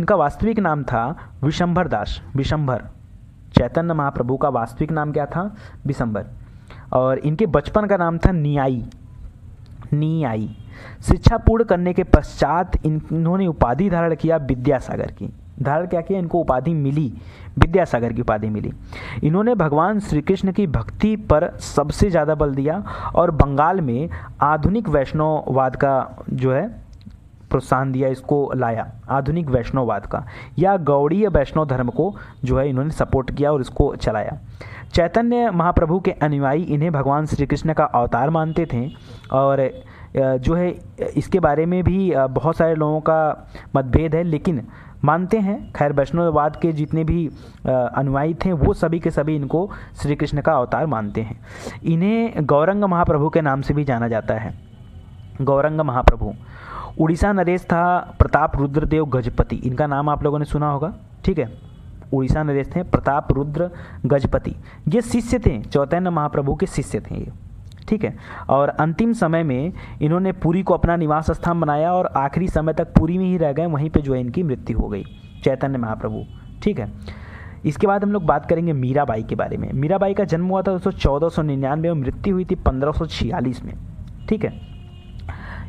इनका वास्तविक नाम था विशंभर दास, विशंभर। चैतन्य महाप्रभु का वास्तविक नाम क्या था? विशंभर। और इनके बचपन का नाम था नियाई, नियाई। शिक्षा पूर्ण करने के पश्चात इन्होंने उपाधि धारण किया विद्यासागर की। धारण क्या किया? इनको उपाधि मिली, विद्यासागर की उपाधि मिली। इन्होंने भगवान श्री कृष्ण की भक्ति पर सबसे ज़्यादा बल दिया और बंगाल में आधुनिक वैष्णववाद का जो है प्रोत्साहन दिया, इसको लाया, आधुनिक वैष्णववाद का या गौड़ीय वैष्णव धर्म को जो है इन्होंने सपोर्ट किया और इसको चलाया। चैतन्य महाप्रभु के अनुयायी इन्हें भगवान श्री कृष्ण का अवतार मानते थे और जो है इसके बारे में भी बहुत सारे लोगों का मतभेद है, लेकिन मानते हैं। खैर, वैष्णववाद के जितने भी अनुयायी थे वो सभी के सभी इनको श्री कृष्ण का अवतार मानते हैं। इन्हें गौरंग महाप्रभु के नाम से भी जाना जाता है। गौरंग महाप्रभु उड़ीसा नरेश था प्रताप रुद्रदेव गजपति, इनका नाम आप लोगों ने सुना होगा, ठीक है। उड़ीसा नरेश थे प्रताप रुद्र गजपति, ये शिष्य थे, चैतन्य महाप्रभु के शिष्य थे ये, ठीक है। और अंतिम समय में इन्होंने पुरी को अपना निवास स्थान बनाया और आखिरी समय तक पुरी में ही रह गए, वहीं पे जो है इनकी मृत्यु हो गई, चैतन्य महाप्रभु, ठीक है। इसके बाद हम लोग बात करेंगे मीराबाई के बारे में। मीराबाई का जन्म हुआ था दोस्तों 1499 में, मृत्यु हुई थी 1546 में, ठीक है।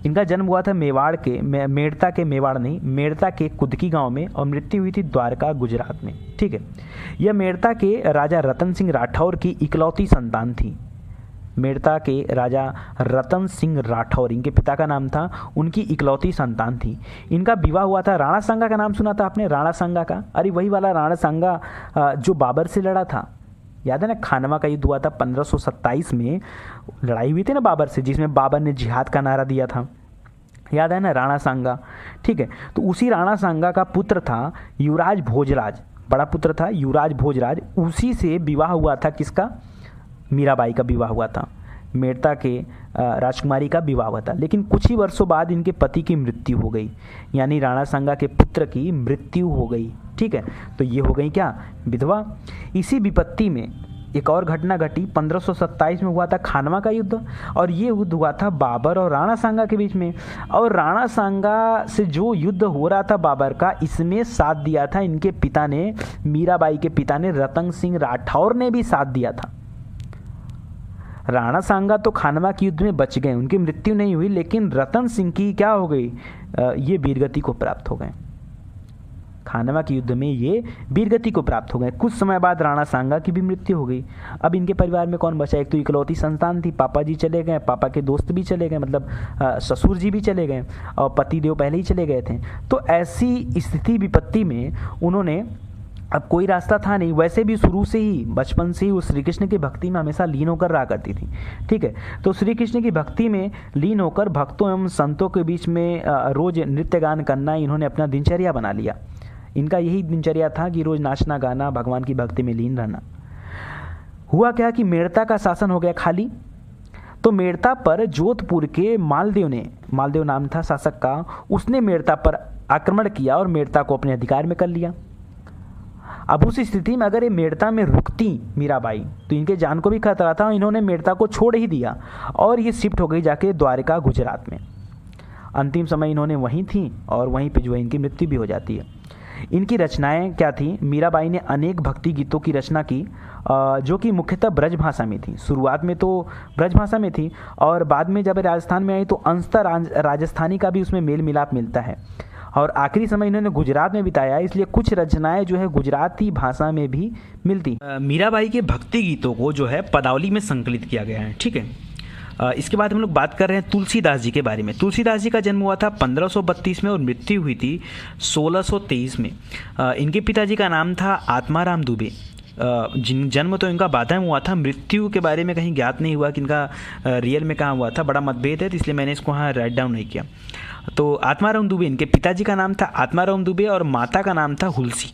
इनका जन्म हुआ था मेवाड़ के मेड़ता के, मेवाड़ नहीं, मेड़ता के कुदकी गांव में और मृत्यु हुई थी द्वारका, गुजरात में, ठीक है। यह मेड़ता के राजा रतन सिंह राठौर की इकलौती संतान थी। मेड़ता के राजा रतन सिंह राठौर, इनके पिता का नाम था, उनकी इकलौती संतान थी। इनका विवाह हुआ था, राणा सांगा का नाम सुना था आपने? राणा सांगा का, अरे वही वाला राणा सांगा जो बाबर से लड़ा था, याद है ना? खानवा का युद्ध हुआ था 1527 में, लड़ाई हुई थी ना बाबर से, जिसमें बाबर ने जिहाद का नारा दिया था, याद है ना? राणा सांगा, ठीक है। तो उसी राणा सांगा का पुत्र था युवराज भोजराज, बड़ा पुत्र था युवराज भोजराज, उसी से विवाह हुआ था किसका? मीराबाई का विवाह हुआ था, मेड़ता के राजकुमारी का विवाह हुआ था। लेकिन कुछ ही वर्षों बाद इनके पति की मृत्यु हो गई, यानी राणा सांगा के पुत्र की मृत्यु हो गई, ठीक है। तो ये हो गई क्या? विधवा। इसी विपत्ति में एक और घटना घटी, 1527 में हुआ था खानवा का युद्ध, और ये युद्ध हुआ था बाबर और राणा सांगा के बीच में। और राणा सांगा से जो युद्ध हो रहा था बाबर का, इसमें साथ दिया था इनके पिता ने, मीराबाई के पिता ने, रतन सिंह राठौर ने भी साथ दिया था। राणा सांगा तो खानवा के युद्ध में बच गए, उनकी मृत्यु नहीं हुई, लेकिन रतन सिंह की क्या हो गई? ये वीरगति को प्राप्त हो गए। खानवा के युद्ध में ये वीरगति को प्राप्त हो गए। कुछ समय बाद राणा सांगा की भी मृत्यु हो गई। अब इनके परिवार में कौन बचा? एक तो इकलौती संतान थी, पापा जी चले गए, पापा के दोस्त भी चले गए, मतलब ससुर जी भी चले गए, और पति देव पहले ही चले गए थे। तो ऐसी स्थिति विपत्ति में उन्होंने, अब कोई रास्ता था नहीं, वैसे भी शुरू से ही, बचपन से ही वो श्री कृष्ण की भक्ति में हमेशा लीन होकर रहा करती थी, ठीक है। तो श्री कृष्ण की भक्ति में लीन होकर भक्तों एवं संतों के बीच में रोज नृत्य गान करना इन्होंने अपना दिनचर्या बना लिया। इनका यही दिनचर्या था कि रोज नाचना गाना, भगवान की भक्ति में लीन रहना। हुआ क्या कि मेड़ता का शासन हो गया खाली, तो मेड़ता पर जोधपुर के मालदेव ने, मालदेव नाम था शासक का, उसने मेड़ता पर आक्रमण किया और मेड़ता को अपने अधिकार में कर लिया। अब उस स्थिति में अगर ये मेड़ता में रुकती मीराबाई तो इनके जान को भी खतरा था, इन्होंने मेड़ता को छोड़ ही दिया और ये शिफ्ट हो गई जाके द्वारका, गुजरात में। अंतिम समय इन्होंने वहीं थी और वहीं पे जो है इनकी मृत्यु भी हो जाती है। इनकी रचनाएं क्या थी? मीराबाई ने अनेक भक्ति गीतों की रचना की जो कि मुख्यतः ब्रज भाषा में थी। शुरुआत में तो ब्रज भाषा में थी और बाद में जब राजस्थान में आई तो अंशतः राजस्थानी का भी उसमें मेल मिलाप मिलता है। और आखिरी समय इन्होंने गुजरात में बिताया, इसलिए कुछ रचनाएं जो है गुजराती भाषा में भी मिलती। मीराबाई के भक्ति गीतों को जो है पदावली में संकलित किया गया है, ठीक है। इसके बाद हम लोग बात कर रहे हैं तुलसीदास जी के बारे में। तुलसीदास जी का जन्म हुआ था 1532 में और मृत्यु हुई थी 1623 में। इनके पिताजी का नाम था आत्माराम दुबे। जन्म तो इनका बाधा में हुआ था, मृत्यु के बारे में कहीं ज्ञात नहीं हुआ कि इनका रियल में कहाँ हुआ था, बड़ा मतभेद है, तो इसलिए मैंने इसको यहाँ राइट डाउन नहीं किया। तो आत्माराम दुबे, इनके पिताजी का नाम था आत्माराम दुबे और माता का नाम था हुलसी,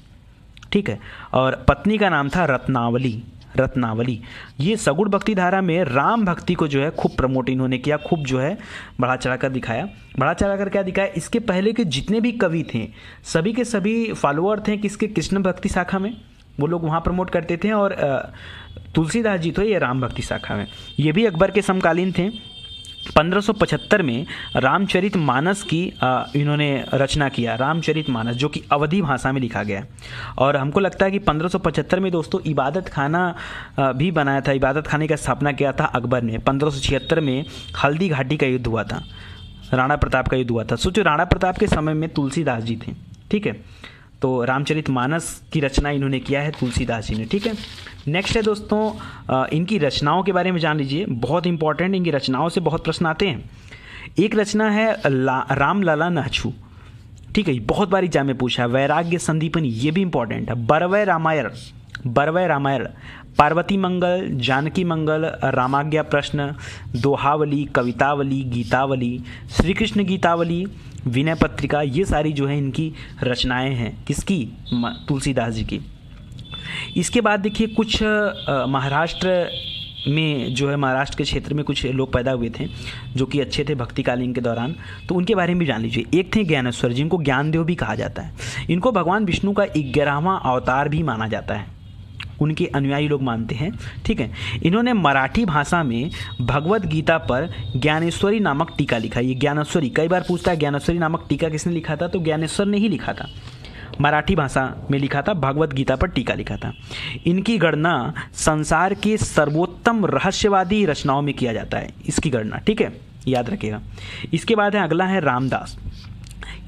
ठीक है। और पत्नी का नाम था रत्नावली, रत्नावली। ये सगुण भक्ति धारा में राम भक्ति को जो है खूब प्रमोट इन्होंने किया, खूब जो है बढ़ा चढ़ा कर दिखाया। बढ़ा चढ़ा कर क्या दिखाया? इसके पहले के जितने भी कवि थे सभी के सभी फॉलोअर थे किसके? कृष्ण भक्ति शाखा में, वो लोग वहाँ प्रमोट करते थे। और तुलसीदास जी तो ये राम भक्ति शाखा में, ये भी अकबर के समकालीन थे। 1575 में रामचरितमानस की इन्होंने रचना किया, रामचरितमानस, जो कि अवधी भाषा में लिखा गया है। और हमको लगता है कि 1575 में दोस्तों इबादत खाना भी बनाया था, इबादत खाने का स्थापना किया था अकबर ने। 1576 में हल्दी घाटी का युद्ध हुआ था, राणा प्रताप का युद्ध हुआ था। सोचो राणा प्रताप के समय में तुलसीदास जी थे, ठीक है। तो रामचरितमानस की रचना इन्होंने किया है तुलसीदास जी ने, ठीक है। नेक्स्ट है दोस्तों इनकी रचनाओं के बारे में जान लीजिए, बहुत इंपॉर्टेंट, इनकी रचनाओं से बहुत प्रश्न आते हैं। एक रचना है रामलला नहछू, ठीक है, बहुत बार एग्जाम में पूछा है। वैराग्य संदीपनी, ये भी इंपॉर्टेंट है। बरवय रामायण, बरवय रामायण, पार्वती मंगल, जानकी मंगल, रामाज्ञा प्रश्न, दोहावली, कवितावली, गीतावली, श्री कृष्ण गीतावली, विनय पत्रिका, ये सारी जो है इनकी रचनाएं हैं। किसकी? तुलसीदास जी की। इसके बाद देखिए कुछ महाराष्ट्र में जो है, महाराष्ट्र के क्षेत्र में कुछ लोग पैदा हुए थे जो कि अच्छे थे भक्तिकालीन के दौरान, तो उनके बारे में भी जान लीजिए। एक थे ज्ञानेश्वर, जिनको ज्ञानदेव भी कहा जाता है। इनको भगवान विष्णु का 11वां अवतार भी माना जाता है, उनके अनुयायी लोग मानते हैं, ठीक है। इन्होंने मराठी भाषा में भगवत गीता पर ज्ञानेश्वरी नामक टीका लिखा। ये ज्ञानेश्वरी, कई बार पूछता है ज्ञानेश्वरी नामक टीका किसने लिखा था, तो ज्ञानेश्वर ने ही लिखा था, मराठी भाषा में लिखा था, भगवत गीता पर टीका लिखा था। इनकी गणना संसार के सर्वोत्तम रहस्यवादी रचनाओं में किया जाता है, इसकी गणना, ठीक है, याद रखिएगा। इसके बाद है अगला है रामदास।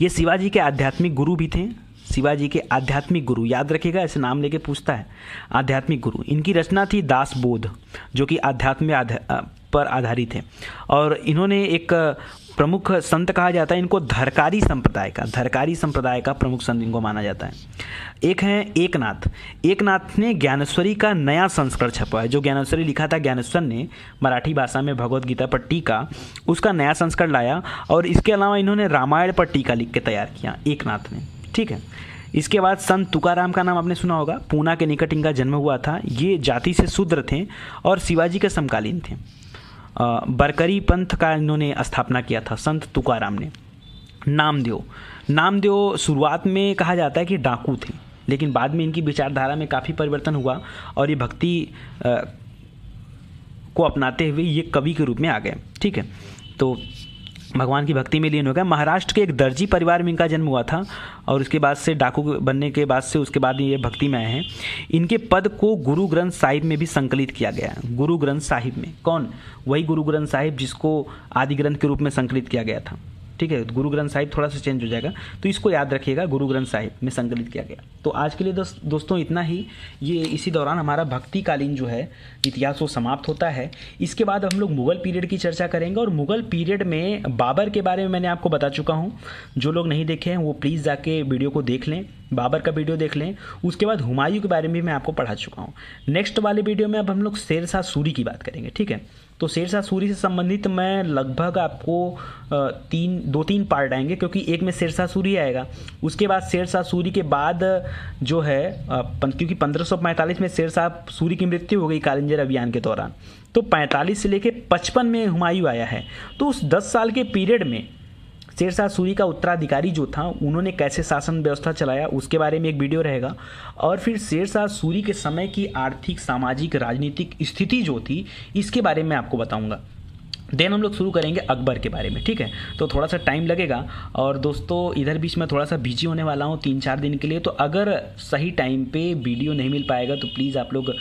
ये शिवाजी के आध्यात्मिक गुरु भी थे, शिवाजी के आध्यात्मिक गुरु, याद रखिएगा, ऐसे नाम लेके पूछता है, आध्यात्मिक गुरु। इनकी रचना थी दासबोध, जो कि आध्यात्म पर आधारित है। और इन्होंने एक प्रमुख संत कहा जाता है इनको, धरकारी संप्रदाय का प्रमुख संत इनको माना जाता है। एक है एकनाथ। एकनाथ ने ज्ञानेश्वरी का नया संस्करण छपा है, जो ज्ञानेश्वरी लिखा था ज्ञानेश्वर ने मराठी भाषा में भगवत गीता पर टीका, उसका नया संस्करण लाया। और इसके अलावा इन्होंने रामायण पर टीका लिख के तैयार किया, एकनाथ ने, ठीक है। इसके बाद संत तुकाराम का नाम आपने सुना होगा, पूना के निकट इनका जन्म हुआ था। ये जाति से शूद्र थे और शिवाजी के समकालीन थे। बरकरी पंथ का इन्होंने स्थापना किया था संत तुकाराम ने। नामदेव शुरुआत में कहा जाता है कि डाकू थे, लेकिन बाद में इनकी विचारधारा में काफ़ी परिवर्तन हुआ और ये भक्ति को अपनाते हुए ये कवि के रूप में आ गए, ठीक है। तो भगवान की भक्ति में लीन हो गया। महाराष्ट्र के एक दर्जी परिवार में इनका जन्म हुआ था और उसके बाद से डाकू बनने के बाद से उसके बाद ये भक्ति में आए हैं। इनके पद को गुरु ग्रंथ साहिब में भी संकलित किया गया है। गुरु ग्रंथ साहिब में कौन? वही गुरु ग्रंथ साहिब जिसको आदि ग्रंथ के रूप में संकलित किया गया था, ठीक है। गुरु ग्रंथ साहिब थोड़ा सा चेंज हो जाएगा, तो इसको याद रखिएगा, गुरु ग्रंथ साहिब में संकलित किया गया। तो आज के लिए दोस्तों इतना ही। ये इसी दौरान हमारा भक्तिकालीन जो है इतिहास वो समाप्त होता है। इसके बाद हम लोग मुग़ल पीरियड की चर्चा करेंगे और मुग़ल पीरियड में बाबर के बारे में मैंने आपको बता चुका हूँ। जो लोग नहीं देखे हैं वो प्लीज़ जाके वीडियो को देख लें, बाबर का वीडियो देख लें। उसके बाद हुमायूं के बारे में मैं आपको पढ़ा चुका हूँ। नेक्स्ट वाले वीडियो में अब हम लोग शेरशाह सूरी की बात करेंगे, ठीक है। तो शेरशाह सूरी से संबंधित मैं लगभग आपको 2-3 पार्ट आएंगे, क्योंकि एक में शेरशाह सूरी आएगा। उसके बाद शेरशाह सूरी के बाद जो है क्योंकि 1545 में शेरशाह सूरी की मृत्यु हो गई कालिंजर अभियान के दौरान, तो 45 से लेकर 55 में हुमायूं आया है। तो उस 10 साल के पीरियड में शेरशाह सूरी का उत्तराधिकारी जो था उन्होंने कैसे शासन व्यवस्था चलाया उसके बारे में एक वीडियो रहेगा। और फिर शेरशाह सूरी के समय की आर्थिक, सामाजिक, राजनीतिक स्थिति जो थी इसके बारे में आपको बताऊंगा। देन हम लोग शुरू करेंगे अकबर के बारे में, ठीक है। तो थोड़ा सा टाइम लगेगा और दोस्तों इधर बीच में थोड़ा सा बिजी होने वाला हूँ 3-4 दिन के लिए। तो अगर सही टाइम पे वीडियो नहीं मिल पाएगा तो प्लीज़ आप लोग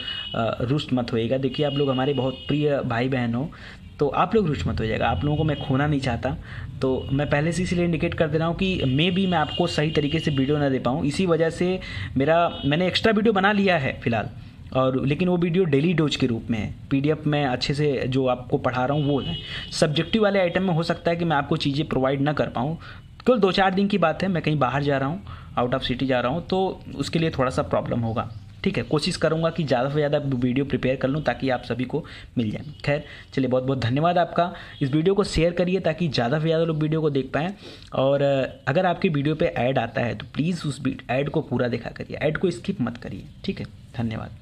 रुष्ट मत होइएगा। देखिए आप लोग हमारे बहुत प्रिय भाई बहन हो, तो आप लोग रुष्ट मत होइएगा। आप लोगों को मैं खोना नहीं चाहता, तो मैं पहले से इसलिए इंडिकेट कर दे रहा हूँ कि मैं आपको सही तरीके से वीडियो ना दे पाऊँ। इसी वजह से मैंने एक्स्ट्रा वीडियो बना लिया है फ़िलहाल, और लेकिन वो वीडियो डेली डोज के रूप में है। PDF में अच्छे से जो आपको पढ़ा रहा हूँ वो है। सब्जेक्टिव वाले आइटम में हो सकता है कि मैं आपको चीज़ें प्रोवाइड ना कर पाऊँ, केवल 2-4 दिन की बात है। मैं कहीं बाहर जा रहा हूँ, आउट ऑफ सिटी जा रहा हूँ, तो उसके लिए थोड़ा सा प्रॉब्लम होगा, ठीक है। कोशिश करूंगा कि ज़्यादा से ज़्यादा वीडियो प्रिपेयर कर लूँ ताकि आप सभी को मिल जाए। खैर चलिए, बहुत बहुत धन्यवाद आपका। इस वीडियो को शेयर करिए ताकि ज़्यादा से ज़्यादा लोग वीडियो को देख पाएँ। और अगर आपकी वीडियो पे ऐड आता है तो प्लीज़ उस ऐड को पूरा देखा करिए, ऐड को स्किप मत करिए, ठीक है। धन्यवाद।